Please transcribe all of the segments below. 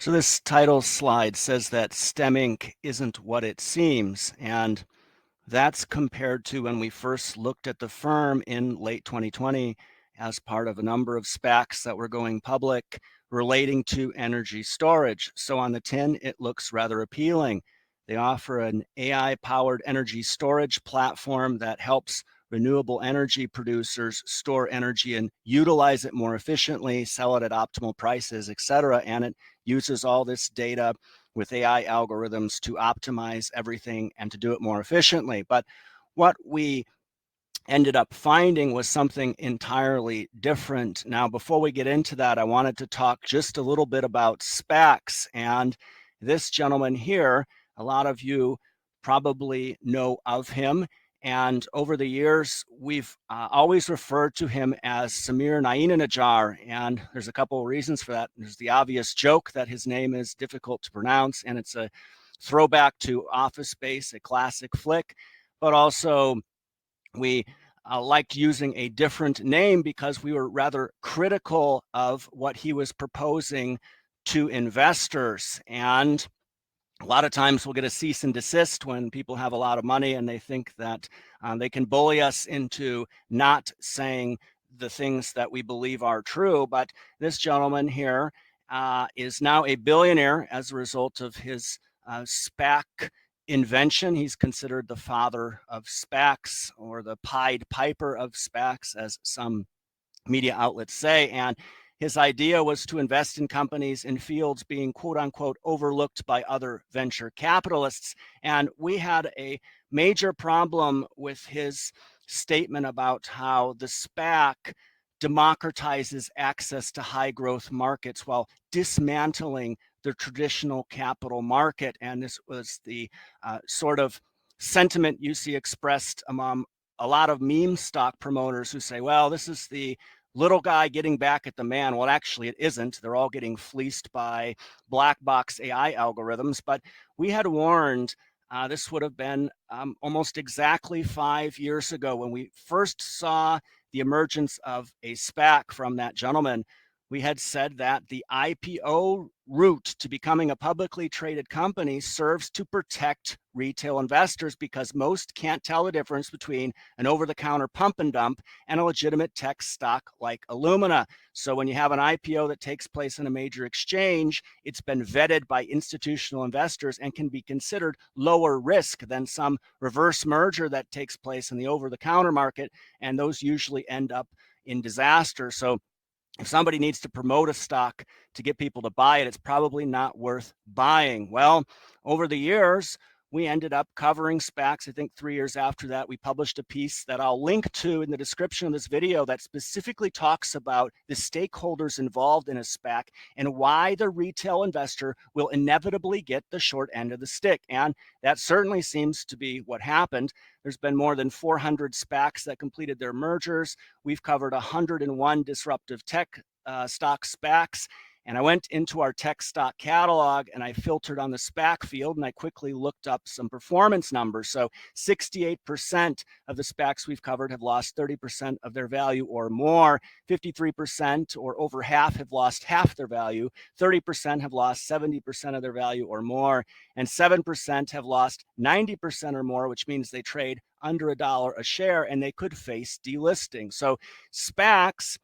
So this title slide says that STEM Inc. isn't what it seems, and that's compared to when we first looked at the firm in late 2020 as part of a number of SPACs that were going public relating to energy storage. So on the tin, it looks rather appealing. They offer an AI-powered energy storage platform that helps renewable energy producers store energy and utilize it more efficiently, sell it at optimal prices, et cetera. And it uses all this data with AI algorithms to optimize everything and to do it more efficiently. But what we ended up finding was something entirely different. Now, before we get into that, I wanted to talk just a little bit about SPACs. And this gentleman here, a lot of you probably know of him. And over the years, we've always referred to him as Samir Nainanajar. And there's a couple of reasons for that. There's the obvious joke that his name is difficult to pronounce, and it's a throwback to Office Space, a classic flick. But also, we liked using a different name because we were rather critical of what he was proposing to investors. And a lot of times we'll get a cease and desist when people have a lot of money and they think that they can bully us into not saying the things that we believe are true. But this gentleman here is now a billionaire as a result of his SPAC invention. He's considered the father of SPACs, or the Pied Piper of SPACs, as some media outlets say. And his idea was to invest in companies in fields being quote unquote overlooked by other venture capitalists. And we had a major problem with his statement about how the SPAC democratizes access to high growth markets while dismantling the traditional capital market. And this was the sort of sentiment you see expressed among a lot of meme stock promoters who say, well, this is the little guy getting back at the man. Well, actually, it isn't. They're all getting fleeced by black box AI algorithms. But we had warned this would have been almost exactly 5 years ago when we first saw the emergence of a SPAC from that gentleman. We had said that the IPO route to becoming a publicly traded company serves to protect retail investors because most can't tell the difference between an over-the-counter pump and dump and a legitimate tech stock like Illumina. So when you have an IPO that takes place in a major exchange, it's been vetted by institutional investors and can be considered lower risk than some reverse merger that takes place in the over-the-counter market, and those usually end up in disaster. So if somebody needs to promote a stock to get people to buy it, it's probably not worth buying. Well, over the years, we ended up covering SPACs. I think 3 years after that, we published a piece that I'll link to in the description of this video that specifically talks about the stakeholders involved in a SPAC and why the retail investor will inevitably get the short end of the stick. And that certainly seems to be what happened. There's been more than 400 SPACs that completed their mergers. We've covered 101 disruptive tech stock SPACs. And I went into our tech stock catalog and I filtered on the SPAC field and I quickly looked up some performance numbers. So 68% of the SPACs we've covered have lost 30% of their value or more. 53% or over half have lost half their value. 30% have lost 70% of their value or more. And 7% have lost 90% or more, which means they trade under $1 a share and they could face delisting. So SPACs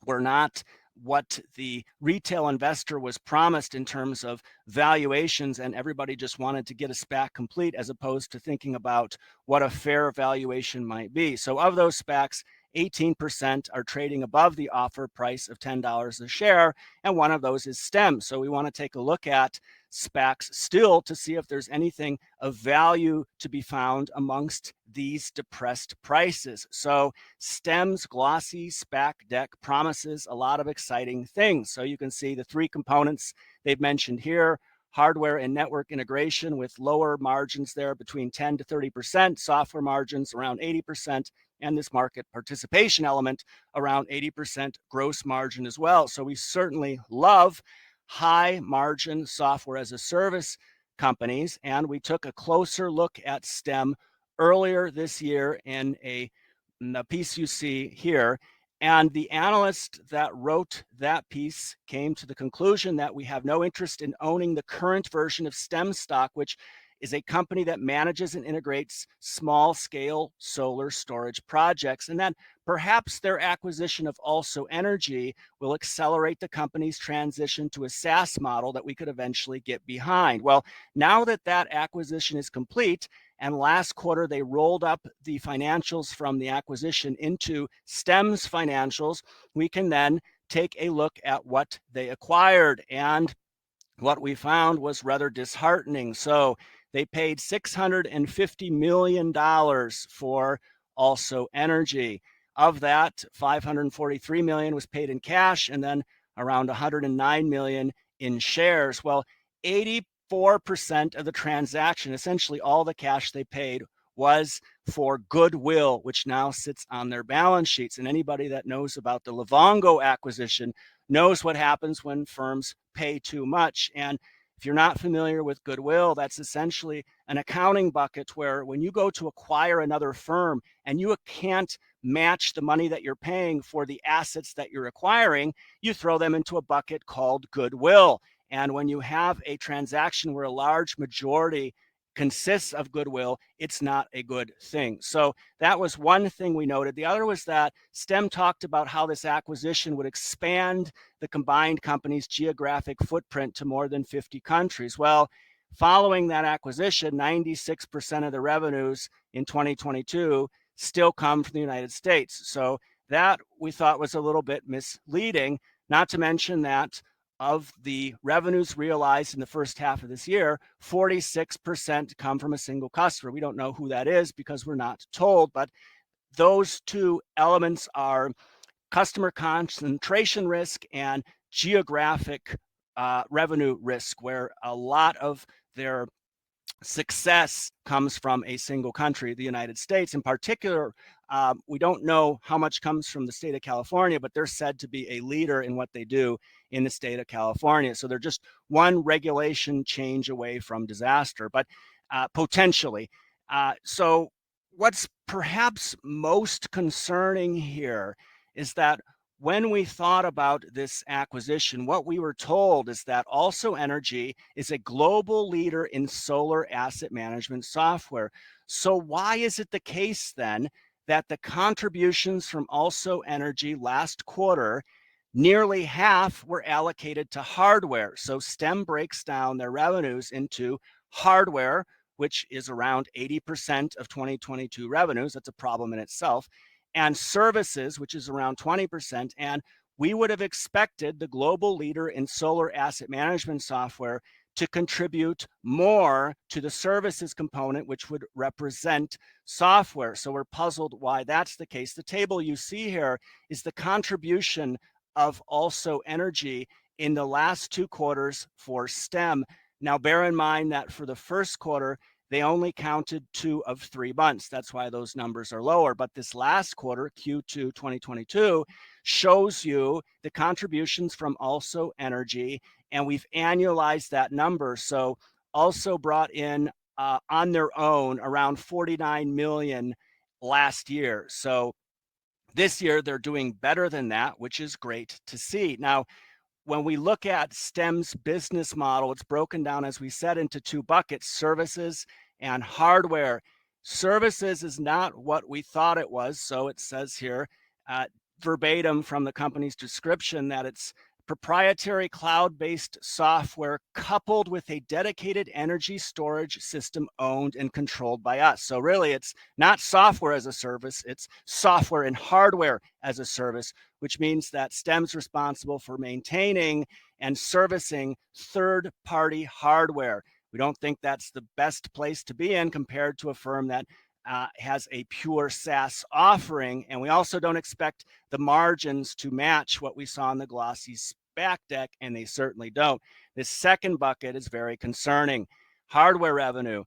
were not what the retail investor was promised in terms of valuations, and everybody just wanted to get a SPAC complete as opposed to thinking about what a fair valuation might be. So of those SPACs, 18% are trading above the offer price of $10 a share, and one of those is STEM. So we want to take a look at SPACs still to see if there's anything of value to be found amongst these depressed prices. So STEM's glossy SPAC deck promises a lot of exciting things. So you can see the three components they've mentioned here: hardware and network integration with lower margins there between 10 to 30%, software margins around 80%, and this market participation element around 80% gross margin as well. So we certainly love high margin software as a service companies. And we took a closer look at STEM earlier this year in the piece you see here. And the analyst that wrote that piece came to the conclusion that we have no interest in owning the current version of STEM stock, which is a company that manages and integrates small-scale solar storage projects, and that perhaps their acquisition of AlsoEnergy will accelerate the company's transition to a SaaS model that we could eventually get behind. Well, now that that acquisition is complete, and last quarter they rolled up the financials from the acquisition into STEM's financials, we can then take a look at what they acquired. And what we found was rather disheartening. So they paid $650 million for AlsoEnergy. Of that, $543 million was paid in cash, and then around $109 million in shares. Well, 84% of the transaction, essentially all the cash they paid, was for goodwill, which now sits on their balance sheets. And anybody that knows about the Livongo acquisition knows what happens when firms pay too much. And if you're not familiar with goodwill, that's essentially an accounting bucket where when you go to acquire another firm and you can't match the money that you're paying for the assets that you're acquiring, you throw them into a bucket called goodwill. And when you have a transaction where a large majority consists of goodwill, it's not a good thing. So that was one thing we noted. The other was that STEM talked about how this acquisition would expand the combined company's geographic footprint to more than 50 countries. Well, following that acquisition, 96% of the revenues in 2022 still come from the United States. So that we thought was a little bit misleading, not to mention that of the revenues realized in the first half of this year, 46% come from a single customer. We don't know who that is because we're not told, but those two elements are customer concentration risk and geographic revenue risk, where a lot of their success comes from a single country, the United States. In particular, we don't know how much comes from the state of California, but they're said to be a leader in what they do in the state of California. So they're just one regulation change away from disaster, but potentially. So what's perhaps most concerning here is that when we thought about this acquisition, what we were told is that AlsoEnergy is a global leader in solar asset management software. So why is it the case then that the contributions from AlsoEnergy last quarter, nearly half were allocated to hardware? So STEM breaks down their revenues into hardware, which is around 80% of 2022 revenues. That's a problem in itself. And services, which is around 20%. And we would have expected the global leader in solar asset management software to contribute more to the services component, which would represent software. So we're puzzled why that's the case. The table you see here is the contribution of AlsoEnergy in the last 2 quarters for STEM. Now, bear in mind that for the first quarter, they only counted 2 of 3 months. That's why those numbers are lower. But this last quarter, Q2 2022, shows you the contributions from AlsoEnergy, and we've annualized that number. So Also brought in on their own around 49 million last year. So this year they're doing better than that, which is great to see. Now, when we look at STEM's business model, it's broken down, as we said, into 2 buckets: services and hardware. Services is not what we thought it was. So it says here, verbatim from the company's description, that it's proprietary cloud-based software coupled with a dedicated energy storage system owned and controlled by us. So really, it's not software as a service, it's software and hardware as a service, which means that STEM's responsible for maintaining and servicing third-party hardware. We don't think that's the best place to be in compared to a firm that has a pure SaaS offering. And we also don't expect the margins to match what we saw in the glossy SPAC deck, and they certainly don't. This second bucket is very concerning. Hardware revenue.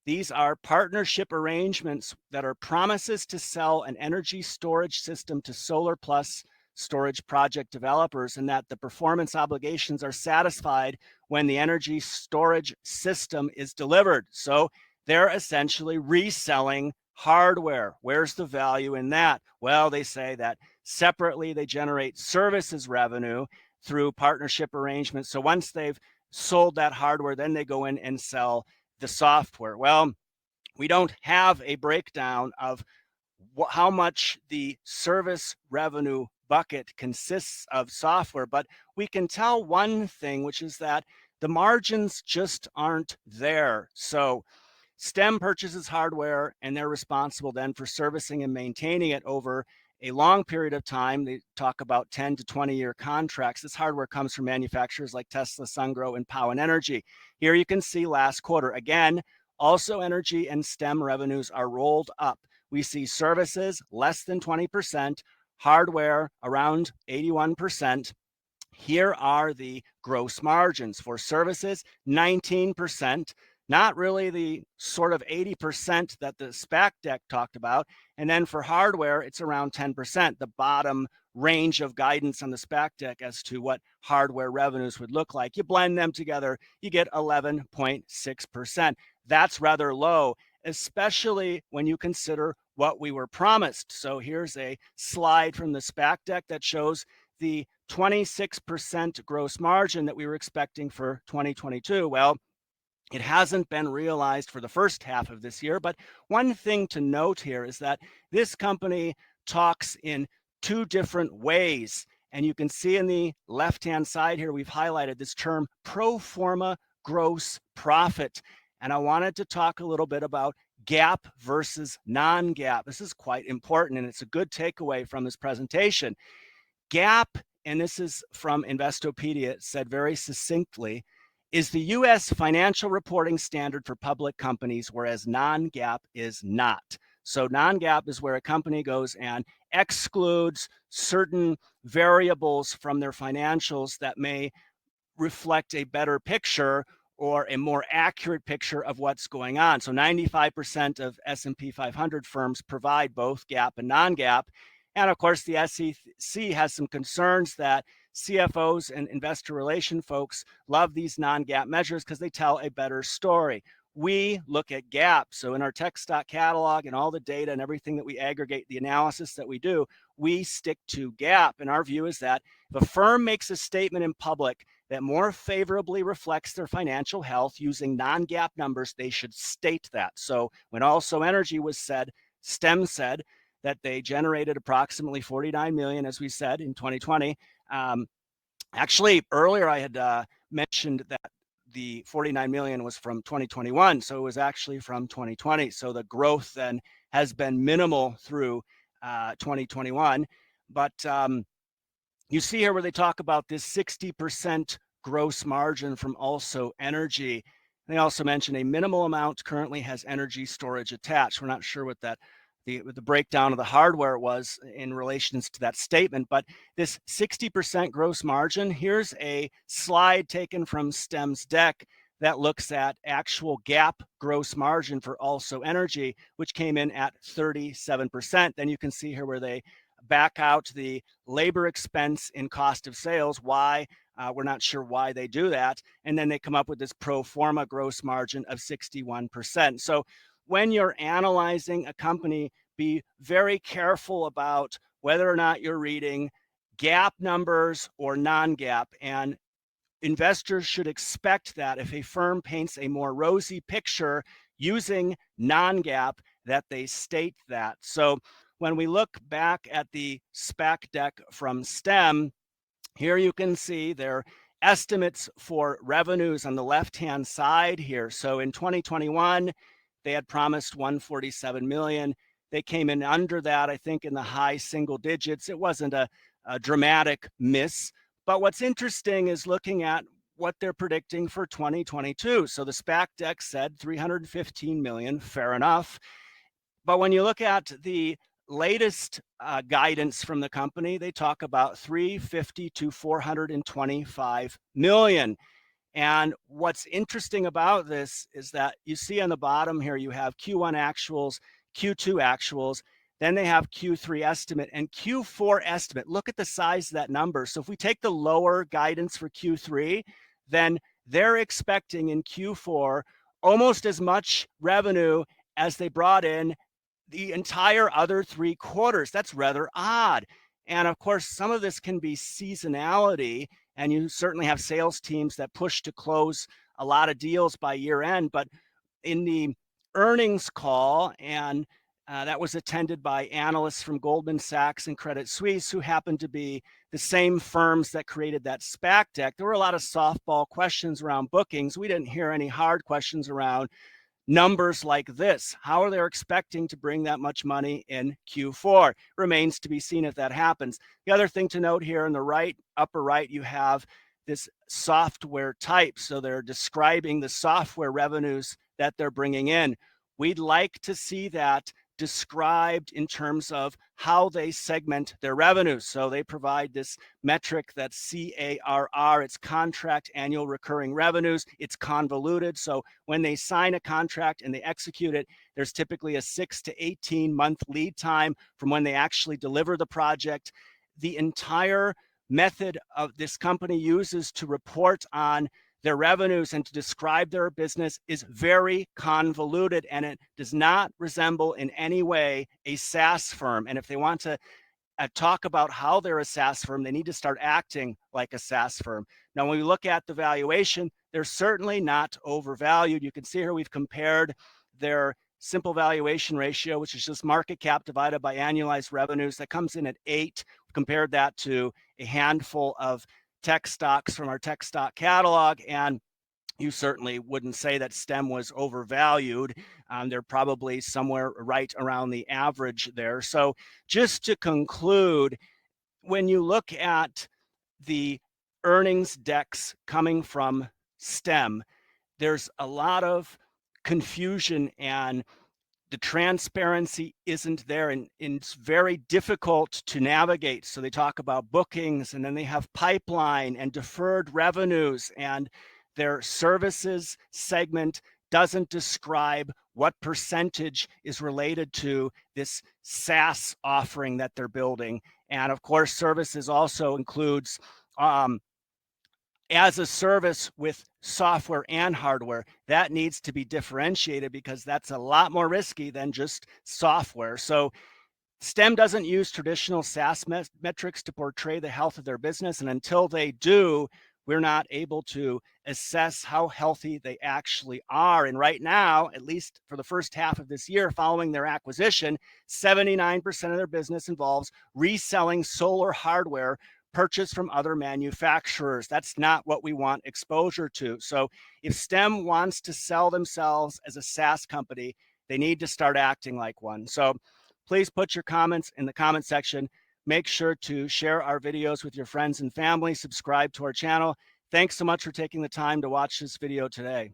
These are partnership arrangements that are promises to sell an energy storage system to Solar Plus storage project developers, and that the performance obligations are satisfied when the energy storage system is delivered. So they're essentially reselling hardware. Where's the value in that? Well, they say that Separately, they generate services revenue through partnership arrangements. So once they've sold that hardware, then they go in and sell the software. Well, we don't have a breakdown of how much the service revenue bucket consists of software, but we can tell one thing, which is that the margins just aren't there. So STEM purchases hardware, and they're responsible then for servicing and maintaining it over a long period of time. They talk about 10 to 20-year contracts. This hardware comes from manufacturers like Tesla, Sungrow, and AlsoEnergy. Here you can see last quarter. Again, AlsoEnergy and STEM revenues are rolled up. We see services less than 20%, hardware around 81%. Here are the gross margins for services, 19%, not really the sort of 80% that the SPAC deck talked about. And then for hardware, it's around 10%, the bottom range of guidance on the SPAC deck as to what hardware revenues would look like. You blend them together, you get 11.6%. That's rather low, especially when you consider what we were promised. So here's a slide from the SPAC deck that shows the 26% gross margin that we were expecting for 2022. Well, it hasn't been realized for the first half of this year, but one thing to note here is that this company talks in two different ways. And you can see in the left-hand side here, we've highlighted this term pro forma gross profit. And I wanted to talk a little bit about GAAP versus non-GAAP. This is quite important, and it's a good takeaway from this presentation. GAAP, and this is from Investopedia, said very succinctly, is the U.S. financial reporting standard for public companies, whereas non-GAAP is not. So non-GAAP is where a company goes and excludes certain variables from their financials that may reflect a better picture or a more accurate picture of what's going on. So 95% of S&P 500 firms provide both GAAP and non-GAAP. And of course, the SEC has some concerns that CFOs and investor relation folks love these non-GAAP measures because they tell a better story. We look at GAAP. So in our tech stock catalog and all the data and everything that we aggregate, the analysis that we do, we stick to GAAP. And our view is that if a firm makes a statement in public that more favorably reflects their financial health using non-GAAP numbers, they should state that. So when AlsoEnergy was said, STEM said that they generated approximately 49 million, as we said, in 2020. Actually, earlier I had mentioned that the 49 million was from 2021, so it was actually from 2020. So the growth then has been minimal through 2021. But you see here where they talk about this 60% gross margin from AlsoEnergy. They also mention a minimal amount currently has energy storage attached. We're not sure what that the breakdown of the hardware was in relations to that statement, but this 60% gross margin, here's a slide taken from STEM's deck that looks at actual GAAP gross margin for AlsoEnergy, which came in at 37%. Then you can see here where they back out the labor expense in cost of sales. Why? We're not sure why they do that. And then they come up with this pro forma gross margin of 61%. So when you're analyzing a company, be very careful about whether or not you're reading GAAP numbers or non-GAAP. And investors should expect that if a firm paints a more rosy picture using non-GAAP, that they state that. So when we look back at the SPAC deck from STEM, here you can see their estimates for revenues on the left-hand side here. So in 2021, they had promised 147 million. They came in under that, I think, in the high single digits. It wasn't a dramatic miss. But what's interesting is looking at what they're predicting for 2022. So the SPAC deck said 315 million, fair enough. But when you look at the latest guidance from the company, they talk about 350 to 425 million. And what's interesting about this is that you see on the bottom here, you have Q1 actuals, Q2 actuals, then they have Q3 estimate and Q4 estimate. Look at the size of that number. So if we take the lower guidance for Q3, then they're expecting in Q4 almost as much revenue as they brought in the entire other 3 quarters. That's rather odd. And of course, some of this can be seasonality, and you certainly have sales teams that push to close a lot of deals by year end. But in the earnings call, and that was attended by analysts from Goldman Sachs and Credit Suisse, who happened to be the same firms that created that SPAC deck. There were a lot of softball questions around bookings. We didn't hear any hard questions around numbers like this. How are they expecting to bring that much money in Q4? Remains to be seen if that happens. The other thing to note here in the right, upper right, you have this software type. So they're describing the software revenues that they're bringing in. We'd like to see that described in terms of how they segment their revenues. So they provide this metric that's CARR, it's contract annual recurring revenues. It's convoluted. So when they sign a contract and they execute it, there's typically a 6 to 18 month lead time from when they actually deliver the project. The entire method of this company uses to report on their revenues and to describe their business is very convoluted, and it does not resemble in any way a SaaS firm. And if they want to talk about how they're a SaaS firm, they need to start acting like a SaaS firm. Now, when we look at the valuation, they're certainly not overvalued. You can see here we've compared their simple valuation ratio, which is just market cap divided by annualized revenues. That comes in at 8. We've compared that to a handful of tech stocks from our tech stock catalog, and you certainly wouldn't say that STEM was overvalued. They're probably somewhere right around the average there. So just to conclude, when you look at the earnings decks coming from STEM, there's a lot of confusion, and the transparency isn't there, and it's very difficult to navigate. So they talk about bookings, and then they have pipeline and deferred revenues, and their services segment doesn't describe what percentage is related to this SaaS offering that they're building. And of course, services also includes as a service with software and hardware. That needs to be differentiated because that's a lot more risky than just software. So STEM doesn't use traditional SaaS metrics to portray the health of their business. And until they do, we're not able to assess how healthy they actually are. And right now, at least for the first half of this year following their acquisition, 79% of their business involves reselling solar hardware purchased from other manufacturers. That's not what we want exposure to. So if STEM wants to sell themselves as a SaaS company, they need to start acting like one. So please put your comments in the comment section. Make sure to share our videos with your friends and family. Subscribe to our channel. Thanks so much for taking the time to watch this video today.